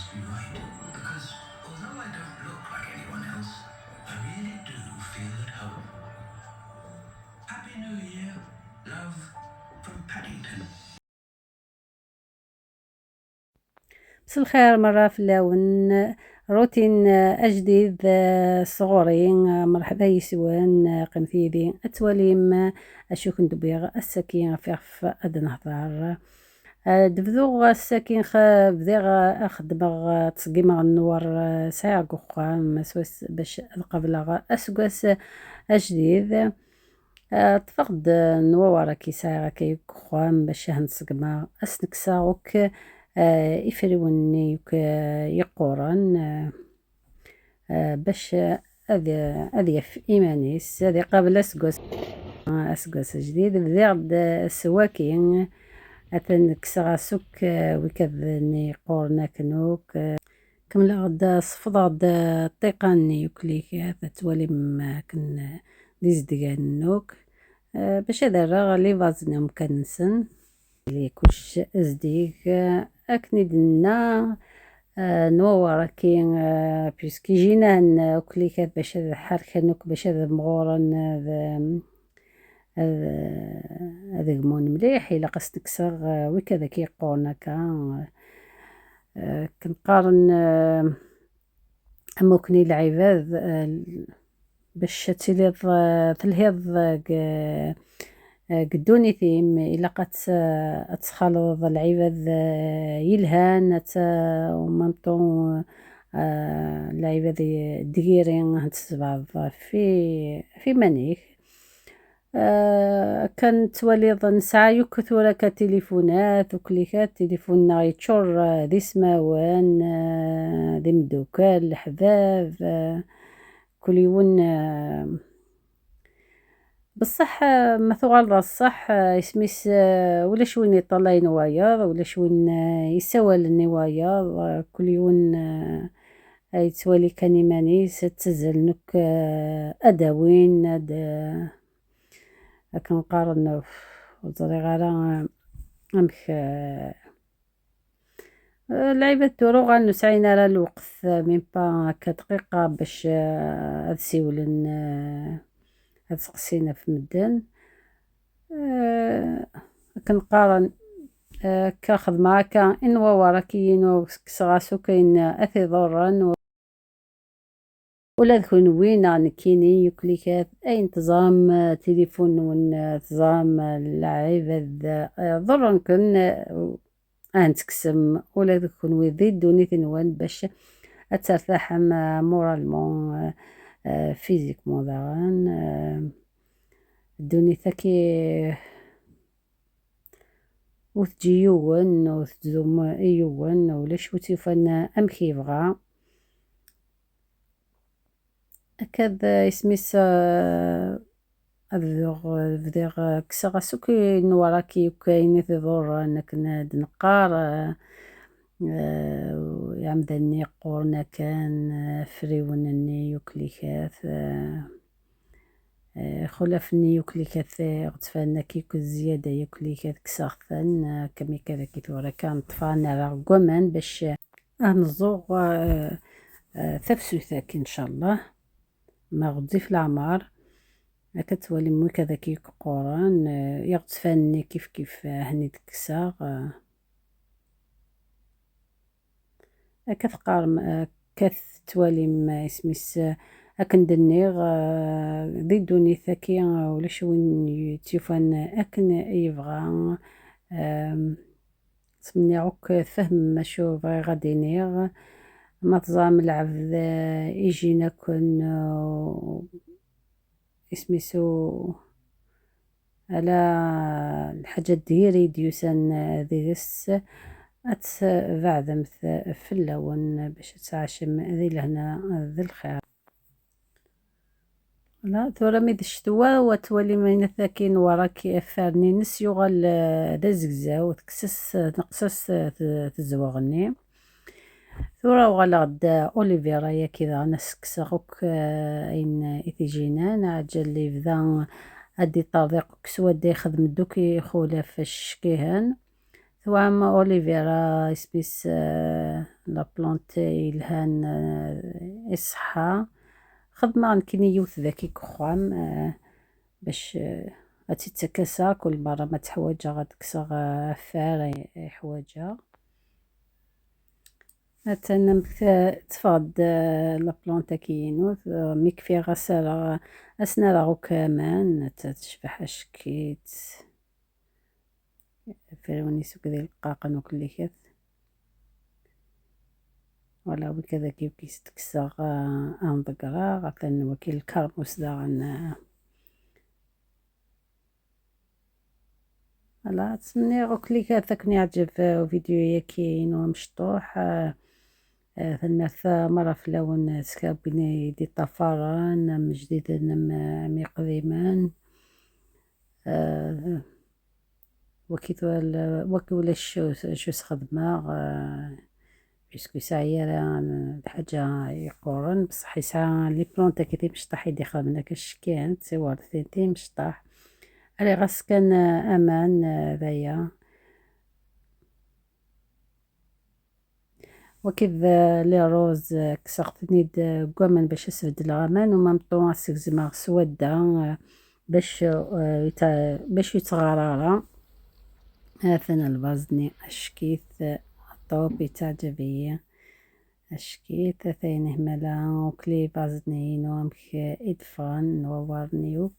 must be right. Because although I don't look like anyone else, I really do feel at home. Happy New Year, love, from Paddington. بس الخير مرة في اللون روتين أجديد صغوري مرحبا يسوان قمثيدي أتوليم أشوك ندبيغ السكين في أدن هضار دبذوغ السكين بديغ أخدمغ تسقيمغ النور ساعة قوقام سوس باش قبل أسقاس أجديد تفقد نوارا كي ساعة كي قوقام باش هنسقما أسنكساوك يفروني يقورن باش هذي في إيمانيس هذي قبل أسقس جديد بذيغد السواكين أثن كسغا سك وكذني قورنا كنوك كملا غدا صفضاد طيقاني يكليك هذا تولي ما كن ديزدقان نوك باش هذا راه لي فازنا مكنسن لي كلش ازديك اكني دنا نوارا كي بيسكي جينا كليكات باش هذا حركه نوك باش هذا مغورن هذا قمون مليح الا قص تكسر وكذا كي قورنا كنقارن اموكني العباد باش تليض تلهيض قدوني ثيم إلا قد تخلط العباد يلهان ومامطون العباد دقيرين هتسباب في منيك كانت وليض نسعى يكثر كتليفونات وكليكات تليفوننا يتشور ذي سماوان ذي مدوكال الحباب كل يوم بصح ما ثغال الصح يسميس ولا شوين يطلعي نواياض ولا شوين يسوال النواياض كل يوم يتوالي كان يمانيس تزل نك أداوين كنقارن وزري غالا أمك لعيبة دورو غنسعينا على الوقت من با كدقيقة باش هادسيولن هاد سقسينا في مدن كنقارن كاخذ معاك إن وراكيين كسغاسو كاين أثي ضرن ولا ذكون وين نكيني يكليكات أي انتظام تليفون ونظام العباد ضرن كن أنتكسم ولا ذكون ويذي دوني ثنوان باش أترتاح مورالمون فيزيكمون داغن دوني ثاكي وتجي يوون وتزوم يوون ولا شو تيفن أمكي يبغى أكاد اسميس أذوغ كسغا سوكي نوراكي وكاين ثضور أنك نقار يعمدني قورنا كان فريونني يوكليكات خلافني يوكليكات غتفانا كيكو زيادة يوكليكات كساختن كمي كذا كيثورا كان طفانا راه قمان باش نزوغ ثفسوثاك إن شاء الله ما غدي في العمار كتولي مو كذا كيك قران يغتفاني كيف هني تكسا كتقار كتولي ما اسميس أكن دنيغ ذي دوني ثاكي ولا شوين تيفان أكن يبغى سمني عوك فهم ما شو بغي غادي نيغ ما تزام العبد يجينا كن اسميسو على الحاجة ديري ديوسان ديس بعد مثل في اللون باش تعاشم ذي لهنا ذي الخير لا ثورة ميد الشتوى وتولي من ثاكين وراكي فارني نسيو غال دا زقزا وتكسس نقصص تزوغني ثورة وغالا غدا أوليفيرا يا كذا نسكسغوك إن إثيجينان عجل لي بذا أدي طريق كسوا دي خدم دوكي خولا فاش كيهان ثوام أوليفيرا سبيس لا بلونت يلهان الصحة خدمة نكني يوث ذاكي كخوام باش تتكسا كل مرة ما تحوجها غتكسا فار حواجها مثلا تفاض لا بلونتا كينوث ميكفي غسالة أسنا راهو كمان تشبح أشكيت فروني سوك ذي القاقن وكل كث ولا وكذا كيف كيستكسا أنضقرا غتن وكيل الكرموس داغن لا تسمني غوكلي كاثكني عجب فيديو يكين ومشطوح ثمث مرة في لون سكابيني دي طفران مجديد مي قديمان وكيت ولا شو خدمة بيسكو سايرة الحاجة يقورن بصح يسعى لي بلونتا كي مشطح يدي خدمنا كشكان تصور ثنتين مشطح علي غاس كان امان ذايا وكذ لي روز كسقتني قومن باش اسفد الغمان ومامطو سكزما سودا باش يتغرارا هاثنا البازني اشكيث طوبي تعجبي اشكيث ثينه ملا وكلي بازني نومك ادفان نورنيو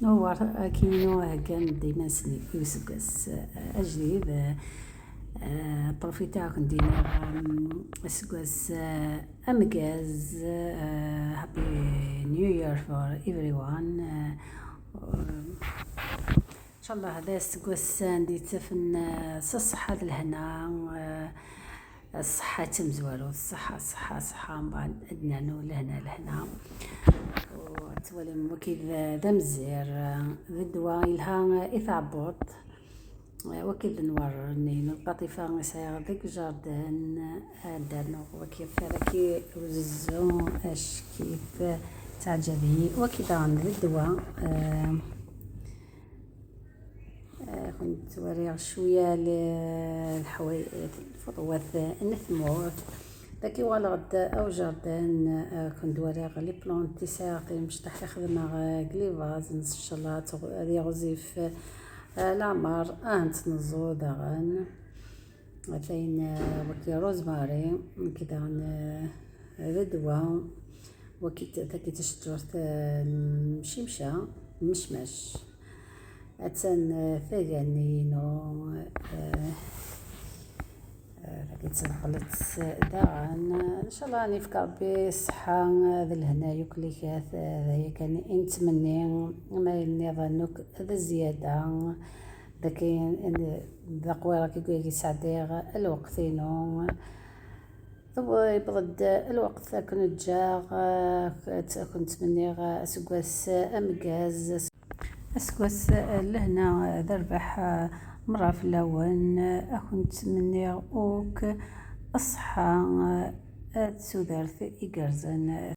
نور كينو كان ديما سني يوسقس اجديد بروفيتا كندينا اسقس امجاز هابي نيو يير فور ايفريوان ان شاء الله هذا اسقس ندي تفن الصحة الهنا الصحة تمزوالو الصحة من بعد ادنا نو لهنا وتولي وكذا دمزير ذدوا يلها إثابوط وكذا نورني القطيفة نسير ذيك جاردن دانو وكذا ثلاكي وزو أشكيف تعجبي وكذا عند ذدوا كنت وريغ شوية الحوايج الفضوات النثموت داكي والغد او جاردن كنت وريغ لي بلونتي ساقي مشطح يخدم كليفاز ان شاء الله هذه غزيف العمر نتنزو داغن ثين وكي روزماري كدا ردوا وكي تاكي تشجر مشمشة مشمش اتسن ثيانينو كيتسنقلت داغن ان شاء الله راني في ربي الصحة ذا الهنا يوكلي كاث هذايا كان نتمني ما يظنك هذا زيادة داكين ذا قويرة كي سعديغ الوقتينو يبغد الوقت كنت جاغ كنت مني اسكواس امكاز اسكواس لهنا ذربح مرة في اللون كنت مني اوك الصحة تسودرت إيجرزن